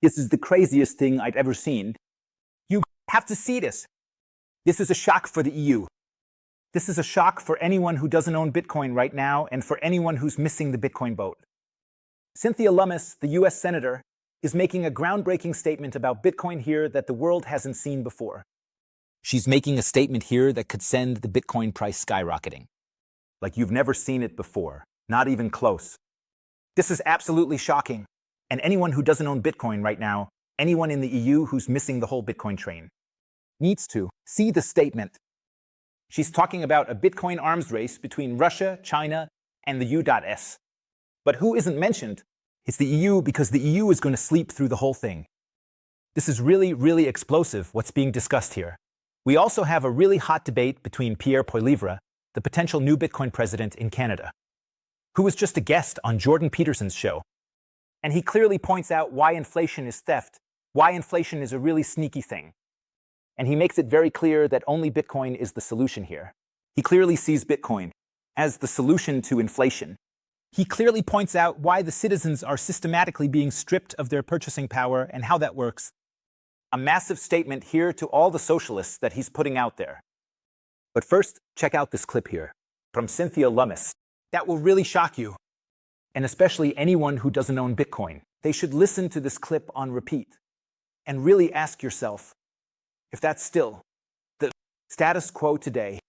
This is the craziest thing I've ever seen. You have to see this. This is a shock for the EU. This is a shock for anyone who doesn't own Bitcoin right now and for anyone who's missing the Bitcoin boat. Cynthia Lummis, the US Senator, is making a groundbreaking statement about Bitcoin here that the world hasn't seen before. She's making a statement here that could send the Bitcoin price skyrocketing. Like you've never seen it before, not even close. This is absolutely shocking. And anyone who doesn't own Bitcoin right now, anyone in the EU who's missing the whole Bitcoin train, needs to see the statement. She's talking about a Bitcoin arms race between Russia, China, and the U.S. But who isn't mentioned? It's the EU, because the EU is going to sleep through the whole thing. This is really, really explosive, what's being discussed here. We also have a really hot debate between Pierre Poilievre, the potential new Bitcoin president in Canada, who was just a guest on Jordan Peterson's show. And he clearly points out why inflation is theft, why inflation is a really sneaky thing. And he makes it very clear that only Bitcoin is the solution here. He clearly sees Bitcoin as the solution to inflation. He clearly points out why the citizens are systematically being stripped of their purchasing power and how that works. A massive statement here to all the socialists that he's putting out there. But first, check out this clip here from Cynthia Lummis. That will really shock you, and especially anyone who doesn't own Bitcoin. They should listen to this clip on repeat and really ask yourself if that's still the status quo today,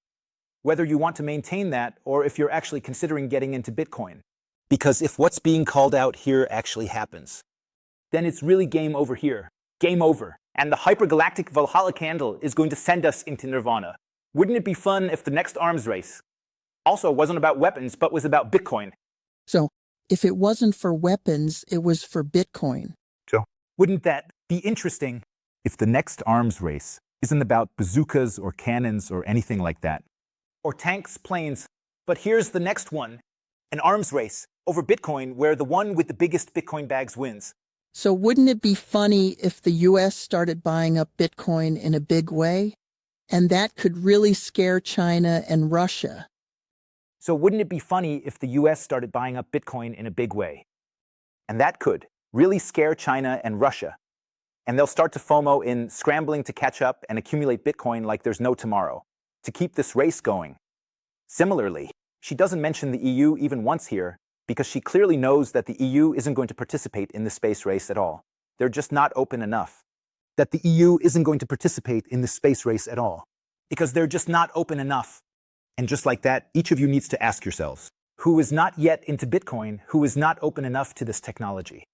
whether you want to maintain that or if you're actually considering getting into Bitcoin. Because if what's being called out here actually happens, then it's really game over here. Game over. And the hypergalactic Valhalla candle is going to send us into nirvana. Wouldn't it be fun if the next arms race also wasn't about weapons, but was about Bitcoin? So, if it wasn't for weapons, it was for Bitcoin. So, wouldn't that be interesting? If the next arms race isn't about bazookas or cannons or anything like that, or tanks, planes, but here's the next one, an arms race over Bitcoin where the one with the biggest Bitcoin bags wins. So wouldn't it be funny if the US started buying up Bitcoin in a big way? And that could really scare China and Russia. So wouldn't it be funny if the US started buying up Bitcoin in a big way? And that could really scare China and Russia. And they'll start to FOMO in scrambling to catch up and accumulate Bitcoin like there's no tomorrow, to keep this race going. Similarly, she doesn't mention the EU even once here because she clearly knows that the EU isn't going to participate in the space race at all. They're just not open enough. That the EU isn't going to participate in the space race at all because they're just not open enough. And just like that, each of you needs to ask yourselves, who is not yet into Bitcoin, who is not open enough to this technology?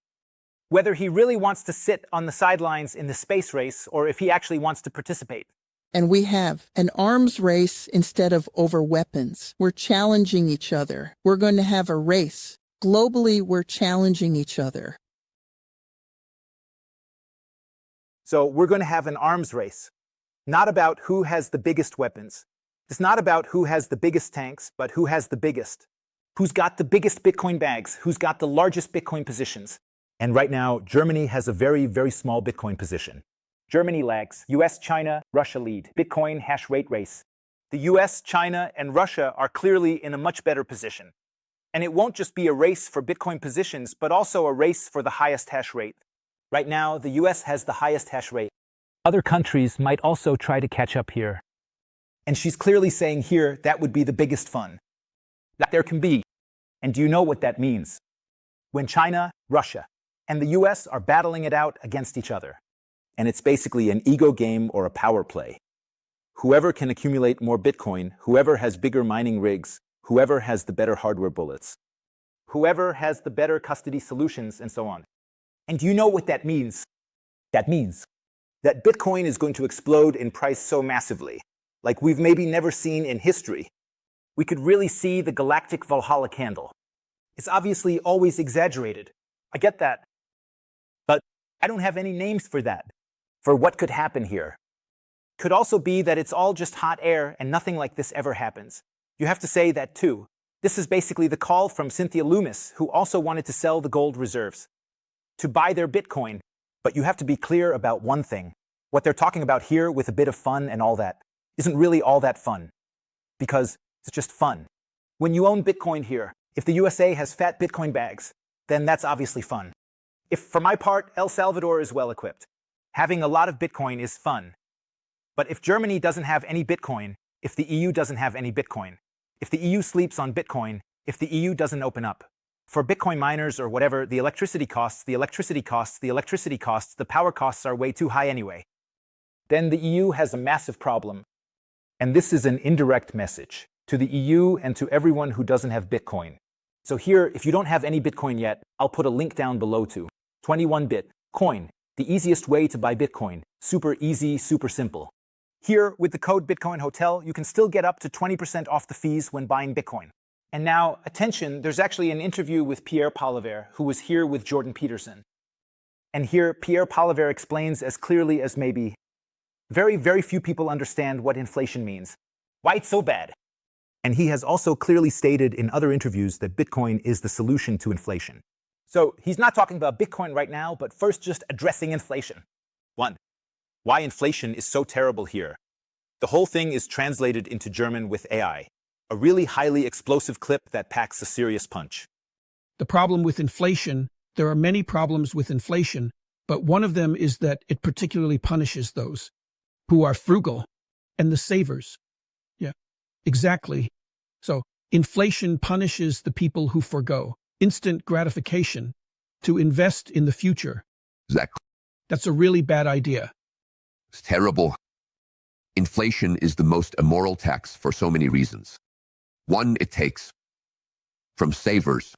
Whether he really wants to sit on the sidelines in the space race or if he actually wants to participate. And we have an arms race instead of over weapons. We're challenging each other. We're going to have a race. Globally, we're challenging each other. So we're going to have an arms race, not about who has the biggest weapons. It's not about who has the biggest tanks, but who has the biggest. Who's got the biggest Bitcoin bags? Who's got the largest Bitcoin positions? And right now, Germany has a very, very small Bitcoin position. Germany lags. US, China, Russia lead. Bitcoin hash rate race. The US, China, and Russia are clearly in a much better position. And it won't just be a race for Bitcoin positions, but also a race for the highest hash rate. Right now, the US has the highest hash rate. Other countries might also try to catch up here. And she's clearly saying here that would be the biggest fun that there can be. And do you know what that means? When China, Russia, and the US are battling it out against each other. And it's basically an ego game or a power play. Whoever can accumulate more Bitcoin, whoever has bigger mining rigs, whoever has the better hardware bullets, whoever has the better custody solutions, and so on. And do you know what that means? That means that Bitcoin is going to explode in price so massively, like we've maybe never seen in history. We could really see the galactic Valhalla candle. It's obviously always exaggerated. I get that. But I don't have any names for that, for what could happen here. Could also be that it's all just hot air and nothing like this ever happens. You have to say that too. This is basically the call from Cynthia Lummis, who also wanted to sell the gold reserves, to buy their Bitcoin. But you have to be clear about one thing. What they're talking about here with a bit of fun and all that isn't really all that fun, because it's just fun. When you own Bitcoin here, if the USA has fat Bitcoin bags, then that's obviously fun. If, for my part, El Salvador is well equipped. Having a lot of Bitcoin is fun. But if Germany doesn't have any Bitcoin, if the EU doesn't have any Bitcoin, if the EU sleeps on Bitcoin, if the EU doesn't open up, for Bitcoin miners or whatever, the electricity costs, the power costs are way too high anyway. Then the EU has a massive problem. And this is an indirect message to the EU and to everyone who doesn't have Bitcoin. So here, if you don't have any Bitcoin yet, I'll put a link down below to 21-bit coin, the easiest way to buy Bitcoin. Super easy, super simple. Here, with the code Bitcoin Hotel, you can still get up to 20% off the fees when buying Bitcoin. And now, attention, there's actually an interview with Pierre Poilievre, who was here with Jordan Peterson. And here, Pierre Poilievre explains as clearly as maybe. Very, very few people understand what inflation means. Why it's so bad. And he has also clearly stated in other interviews that Bitcoin is the solution to inflation. So he's not talking about Bitcoin right now, but first just addressing inflation. 1. Why inflation is so terrible here. The whole thing is translated into German with AI. A really highly explosive clip that packs a serious punch. The problem with inflation, there are many problems with inflation, but one of them is that it particularly punishes those who are frugal and the savers. Yeah, exactly. So inflation punishes the people who forgo instant gratification to invest in the future. Exactly. That's a really bad idea. It's terrible. Inflation is the most immoral tax for so many reasons. 1, it takes from savers,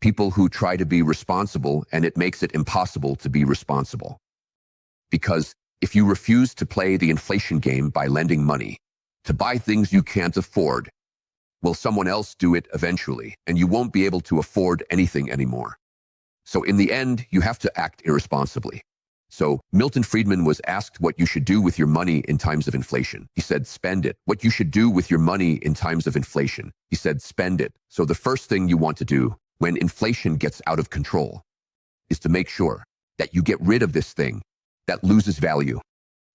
people who try to be responsible, and it makes it impossible to be responsible. Because if you refuse to play the inflation game by lending money to buy things you can't afford, will someone else do it eventually, and you won't be able to afford anything anymore. So in the end, you have to act irresponsibly. So Milton Friedman was asked what you should do with your money in times of inflation. He said, spend it. What you should do with your money in times of inflation. He said, spend it. So the first thing you want to do when inflation gets out of control is to make sure that you get rid of this thing that loses value.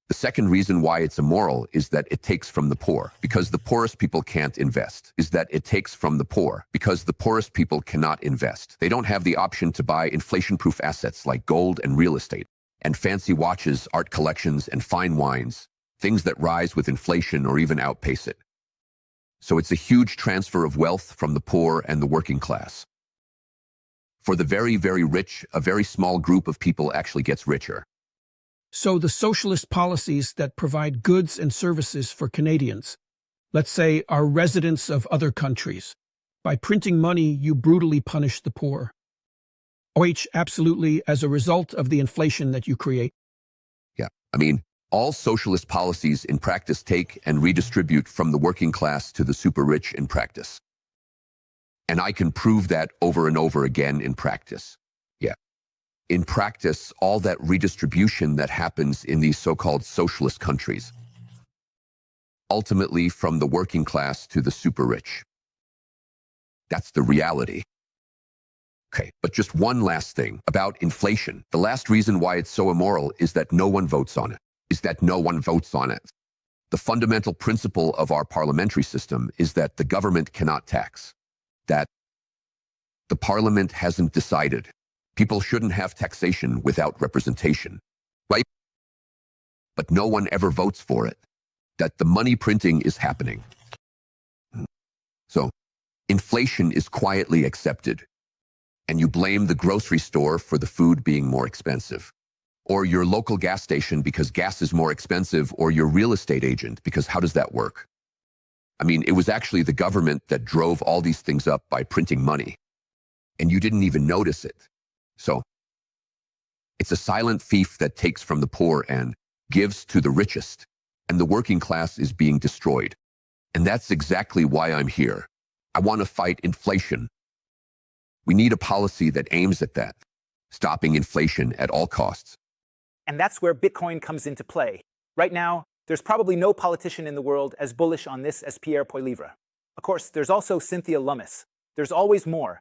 The second reason why it's immoral is that it takes from the poor, because the poorest people can't invest. Is that it takes from the poor, because the poorest people cannot invest. They don't have the option to buy inflation-proof assets like gold and real estate, and fancy watches, art collections, and fine wines, things that rise with inflation or even outpace it. So it's a huge transfer of wealth from the poor and the working class. For the very, very rich, a very small group of people actually gets richer. So the socialist policies that provide goods and services for Canadians, let's say, are residents of other countries. By printing money, you brutally punish the poor. Absolutely, as a result of the inflation that you create. Yeah, I mean, all socialist policies in practice take and redistribute from the working class to the super rich in practice. And I can prove that over and over again in practice. Yeah. In practice, all that redistribution that happens in these so-called socialist countries, ultimately from the working class to the super rich. That's the reality. Okay, but just one last thing about inflation. The last reason why it's so immoral is that no one votes on it. The fundamental principle of our parliamentary system is that the government cannot tax. That the parliament hasn't decided. People shouldn't have taxation without representation, right? But no one ever votes for it. That the money printing is happening. So, inflation is quietly accepted. And you blame the grocery store for the food being more expensive, or your local gas station because gas is more expensive, or your real estate agent, because how does that work? I mean, it was actually the government that drove all these things up by printing money, and you didn't even notice it. So, it's a silent thief that takes from the poor and gives to the richest, and the working class is being destroyed. And that's exactly why I'm here. I want to fight inflation. We need a policy that aims at that, stopping inflation at all costs. And that's where Bitcoin comes into play. Right now, there's probably no politician in the world as bullish on this as Pierre Poilievre. Of course, there's also Cynthia Lummis. There's always more.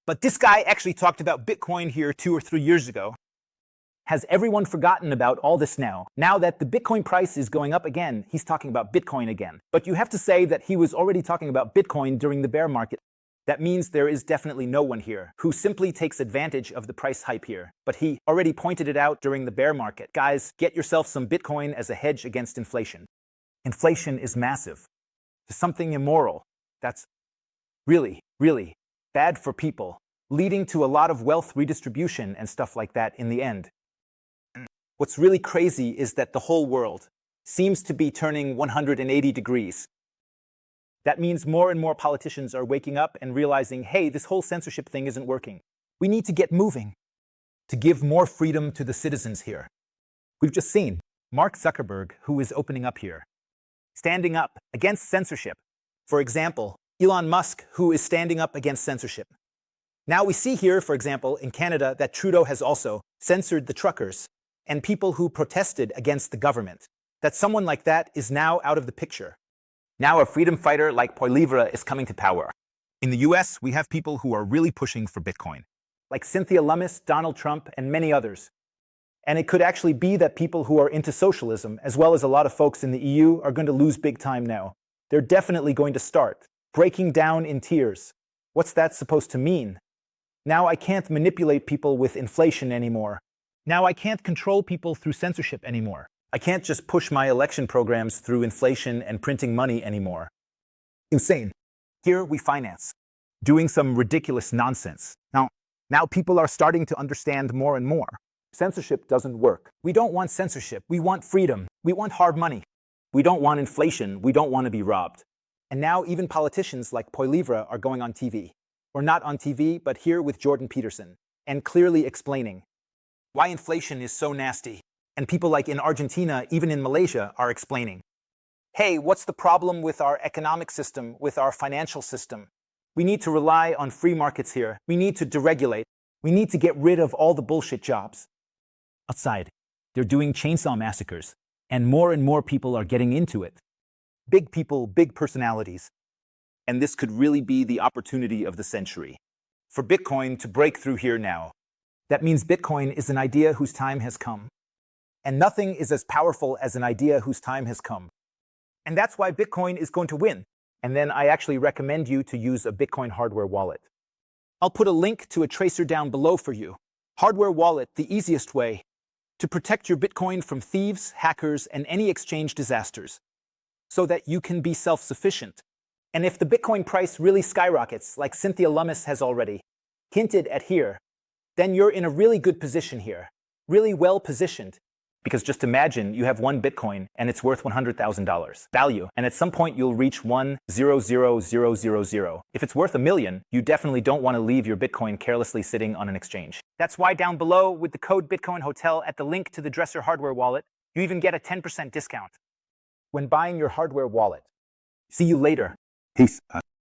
But this guy actually talked about Bitcoin here 2 or 3 years ago. Has everyone forgotten about all this now? Now that the Bitcoin price is going up again, he's talking about Bitcoin again. But you have to say that he was already talking about Bitcoin during the bear market. That means there is definitely no one here who simply takes advantage of the price hype here. But he already pointed it out during the bear market. Guys, get yourself some Bitcoin as a hedge against inflation. Inflation is massive. It's something immoral. That's really, really bad for people, leading to a lot of wealth redistribution and stuff like that in the end. What's really crazy is that the whole world seems to be turning 180 degrees. That means more and more politicians are waking up and realizing, hey, this whole censorship thing isn't working. We need to get moving to give more freedom to the citizens here. We've just seen Mark Zuckerberg, who is opening up here, standing up against censorship. For example, Elon Musk, who is standing up against censorship. Now we see here, for example, in Canada, that Trudeau has also censored the truckers and people who protested against the government. That someone like that is now out of the picture. Now a freedom fighter like Poilievre is coming to power. In the US, we have people who are really pushing for Bitcoin, like Cynthia Lummis, Donald Trump, and many others. And it could actually be that people who are into socialism, as well as a lot of folks in the EU, are going to lose big time now. They're definitely going to start breaking down in tears. What's that supposed to mean? Now I can't manipulate people with inflation anymore. Now I can't control people through censorship anymore. I can't just push my election programs through inflation and printing money anymore. Insane. Here we finance, doing some ridiculous nonsense. Now people are starting to understand more and more. Censorship doesn't work. We don't want censorship. We want freedom. We want hard money. We don't want inflation. We don't want to be robbed. And now even politicians like Poilievre are going on TV. Or not on TV, but here with Jordan Peterson, and clearly explaining why inflation is so nasty. And people like in Argentina, even in Malaysia, are explaining, hey, what's the problem with our economic system, with our financial system? We need to rely on free markets here. We need to deregulate. We need to get rid of all the bullshit jobs. Outside, they're doing chainsaw massacres, and more people are getting into it. Big people, big personalities. And this could really be the opportunity of the century for Bitcoin to break through here now. That means Bitcoin is an idea whose time has come. And nothing is as powerful as an idea whose time has come. And that's why Bitcoin is going to win. And then I actually recommend you to use a Bitcoin hardware wallet. I'll put a link to a tracer down below for you. Hardware wallet, the easiest way to protect your Bitcoin from thieves, hackers, and any exchange disasters, so that you can be self-sufficient. And if the Bitcoin price really skyrockets, like Cynthia Lummis has already hinted at here, then you're in a really good position here, really well positioned. Because just imagine you have one Bitcoin and it's worth $100,000 value. And at some point you'll reach 1,000,000. If it's worth $1 million, you definitely don't want to leave your Bitcoin carelessly sitting on an exchange. That's why down below with the code Bitcoin Hotel at the link to the TREZOR hardware wallet, you even get a 10% discount when buying your hardware wallet. See you later. Peace.